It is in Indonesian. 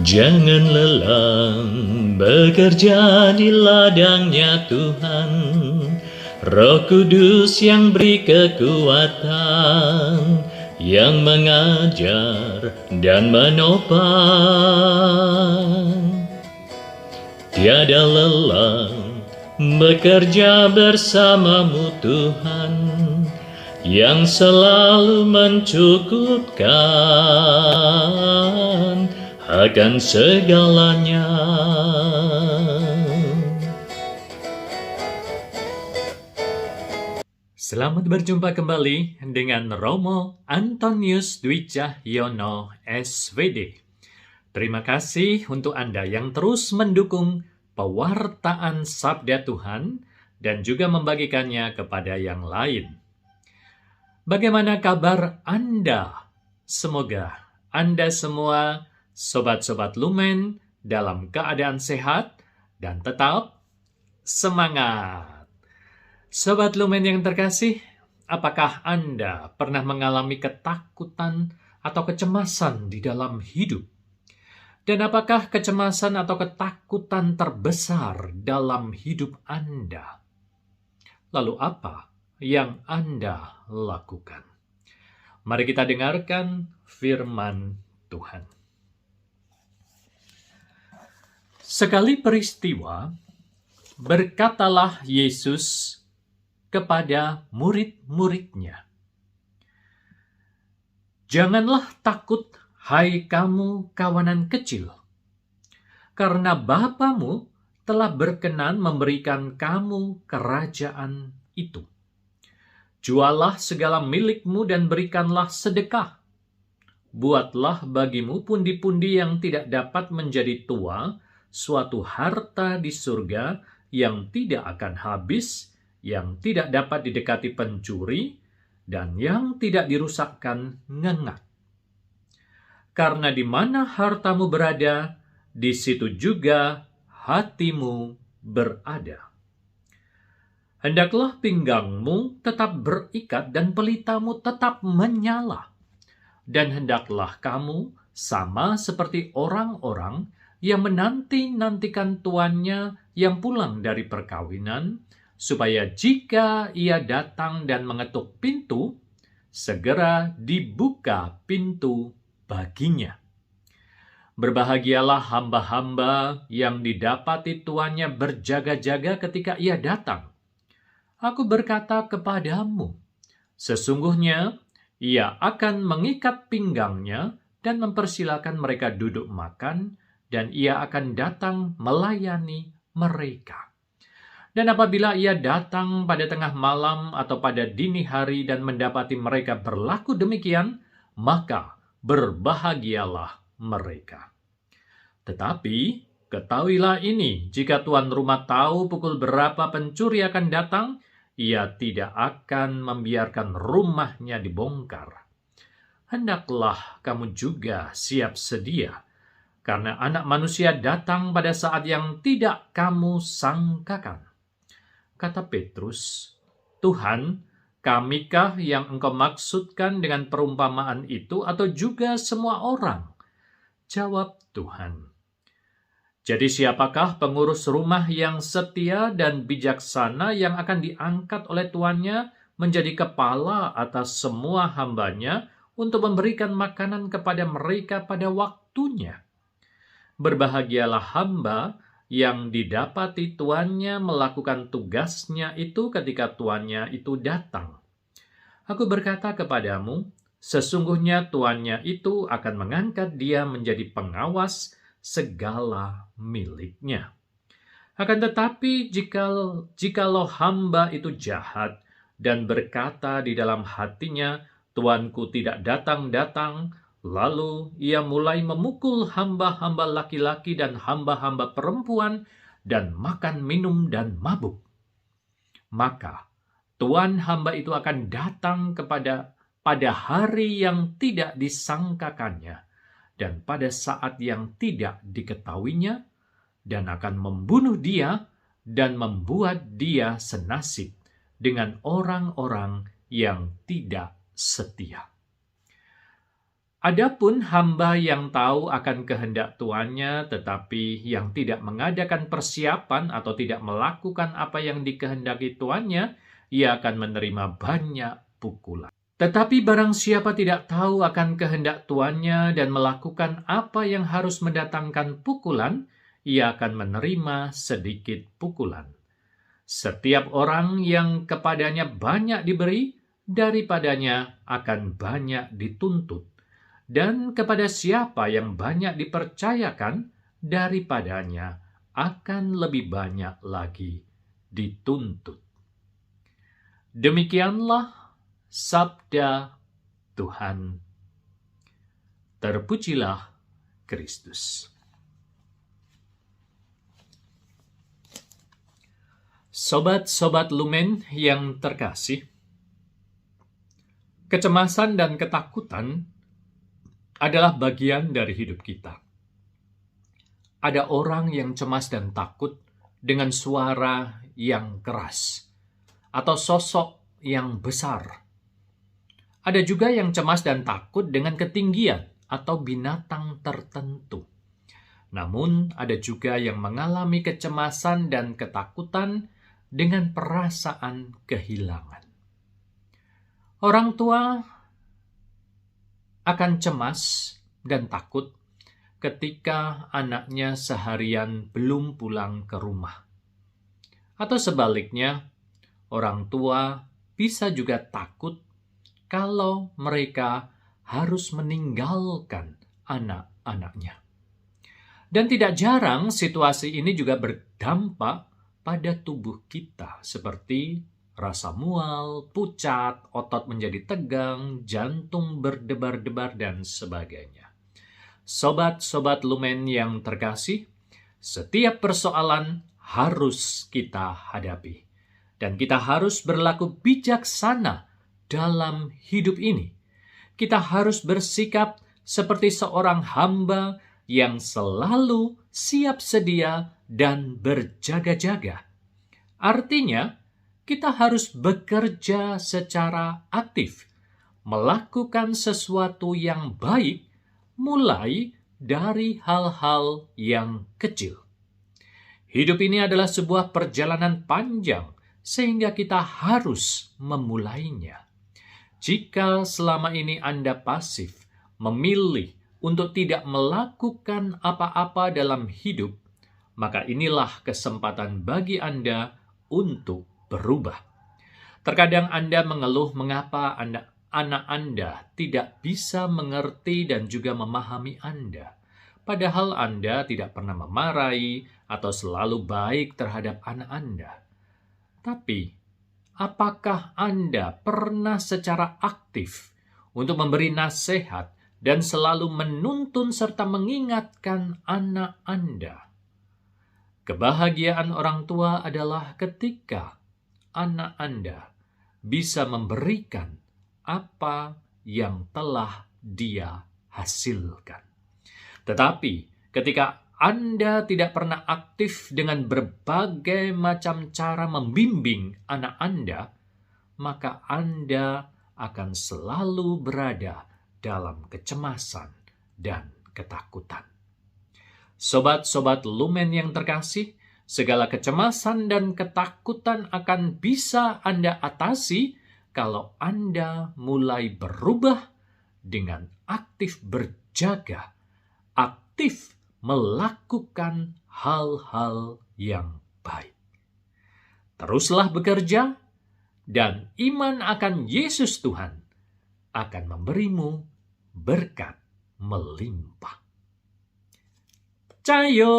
Jangan lelah bekerja di ladangnya Tuhan, Roh Kudus yang beri kekuatan, yang mengajar dan menopang. Tiada lelah bekerja bersamamu Tuhan, yang selalu mencukupkan akan segalanya. Selamat berjumpa kembali dengan Romo Antonius Dwi Cahyono, SVD. Terima kasih untuk Anda yang terus mendukung pewartaan Sabda Tuhan dan juga membagikannya kepada yang lain. Bagaimana kabar Anda? Semoga Anda semua, sobat-sobat Lumen, dalam keadaan sehat dan tetap semangat. Sobat Lumen yang terkasih, apakah Anda pernah mengalami ketakutan atau kecemasan di dalam hidup? Dan apakah kecemasan atau ketakutan terbesar dalam hidup Anda? Lalu apa yang Anda lakukan? Mari kita dengarkan firman Tuhan. Sekali peristiwa, berkatalah Yesus kepada murid-muridnya, "Janganlah takut, hai kamu kawanan kecil, karena Bapamu telah berkenan memberikan kamu kerajaan itu. Jualah segala milikmu dan berikanlah sedekah. Buatlah bagimu pundi-pundi yang tidak dapat menjadi tua, suatu harta di surga yang tidak akan habis, yang tidak dapat didekati pencuri, dan yang tidak dirusakkan ngengat. Karena di mana hartamu berada, di situ juga hatimu berada. Hendaklah pinggangmu tetap berikat dan pelitamu tetap menyala. Dan hendaklah kamu sama seperti orang-orang yang menanti-nantikan tuannya yang pulang dari perkawinan, supaya jika ia datang dan mengetuk pintu, segera dibuka pintu baginya. Berbahagialah hamba-hamba yang didapati tuannya berjaga-jaga ketika ia datang. Aku berkata kepadamu, sesungguhnya ia akan mengikat pinggangnya dan mempersilakan mereka duduk makan, dan ia akan datang melayani mereka. Dan apabila ia datang pada tengah malam atau pada dini hari dan mendapati mereka berlaku demikian, maka berbahagialah mereka. Tetapi ketahuilah ini, jika tuan rumah tahu pukul berapa pencuri akan datang, ia tidak akan membiarkan rumahnya dibongkar. Hendaklah kamu juga siap sedia, karena Anak Manusia datang pada saat yang tidak kamu sangkakan." Kata Petrus, "Tuhan, kamikah yang engkau maksudkan dengan perumpamaan itu, atau juga semua orang?" Jawab Tuhan, "Jadi siapakah pengurus rumah yang setia dan bijaksana yang akan diangkat oleh tuannya menjadi kepala atas semua hambanya untuk memberikan makanan kepada mereka pada waktunya? Berbahagialah hamba yang didapati tuannya melakukan tugasnya itu ketika tuannya itu datang. Aku berkata kepadamu, sesungguhnya tuannya itu akan mengangkat dia menjadi pengawas segala miliknya. Akan tetapi jikalau hamba itu jahat dan berkata di dalam hatinya, tuanku tidak datang-datang, lalu ia mulai memukul hamba-hamba laki-laki dan hamba-hamba perempuan dan makan minum dan mabuk, maka tuan hamba itu akan datang pada hari yang tidak disangkakannya dan pada saat yang tidak diketahuinya, dan akan membunuh dia dan membuat dia senasib dengan orang-orang yang tidak setia. Adapun hamba yang tahu akan kehendak tuannya, tetapi yang tidak mengadakan persiapan atau tidak melakukan apa yang dikehendaki tuannya, ia akan menerima banyak pukulan. Tetapi barang siapa tidak tahu akan kehendak tuannya dan melakukan apa yang harus mendatangkan pukulan, ia akan menerima sedikit pukulan. Setiap orang yang kepadanya banyak diberi, daripadanya akan banyak dituntut. Dan kepada siapa yang banyak dipercayakan, daripadanya akan lebih banyak lagi dituntut. Demikianlah sabda Tuhan. Terpujilah Kristus. Sobat-sobat Lumen yang terkasih, kecemasan dan ketakutan adalah bagian dari hidup kita. Ada orang yang cemas dan takut dengan suara yang keras atau sosok yang besar. Ada juga yang cemas dan takut dengan ketinggian atau binatang tertentu. Namun, ada juga yang mengalami kecemasan dan ketakutan dengan perasaan kehilangan. Orang tua akan cemas dan takut ketika anaknya seharian belum pulang ke rumah. Atau sebaliknya, orang tua bisa juga takut kalau mereka harus meninggalkan anak-anaknya. Dan tidak jarang situasi ini juga berdampak pada tubuh kita, seperti rasa mual, pucat, otot menjadi tegang, jantung berdebar-debar, dan sebagainya. Sobat-sobat Lumen yang terkasih, setiap persoalan harus kita hadapi. Dan kita harus berlaku bijaksana dalam hidup ini. Kita harus bersikap seperti seorang hamba yang selalu siap sedia dan berjaga-jaga. Artinya, kita harus bekerja secara aktif, melakukan sesuatu yang baik, mulai dari hal-hal yang kecil. Hidup ini adalah sebuah perjalanan panjang, sehingga kita harus memulainya. Jika selama ini Anda pasif, memilih untuk tidak melakukan apa-apa dalam hidup, maka inilah kesempatan bagi Anda untuk berubah. Terkadang Anda mengeluh mengapa anak Anda tidak bisa mengerti dan juga memahami Anda. Padahal Anda tidak pernah memarahi atau selalu baik terhadap anak Anda. Tapi, apakah Anda pernah secara aktif untuk memberi nasihat dan selalu menuntun serta mengingatkan anak Anda? Kebahagiaan orang tua adalah ketika anak Anda bisa memberikan apa yang telah dia hasilkan. Tetapi ketika Anda tidak pernah aktif dengan berbagai macam cara membimbing anak Anda, maka Anda akan selalu berada dalam kecemasan dan ketakutan. Sobat-sobat Lumen yang terkasih, segala kecemasan dan ketakutan akan bisa Anda atasi kalau Anda mulai berubah dengan aktif berjaga, aktif melakukan hal-hal yang baik. Teruslah bekerja, dan iman akan Yesus Tuhan akan memberimu berkat melimpah. Cayo!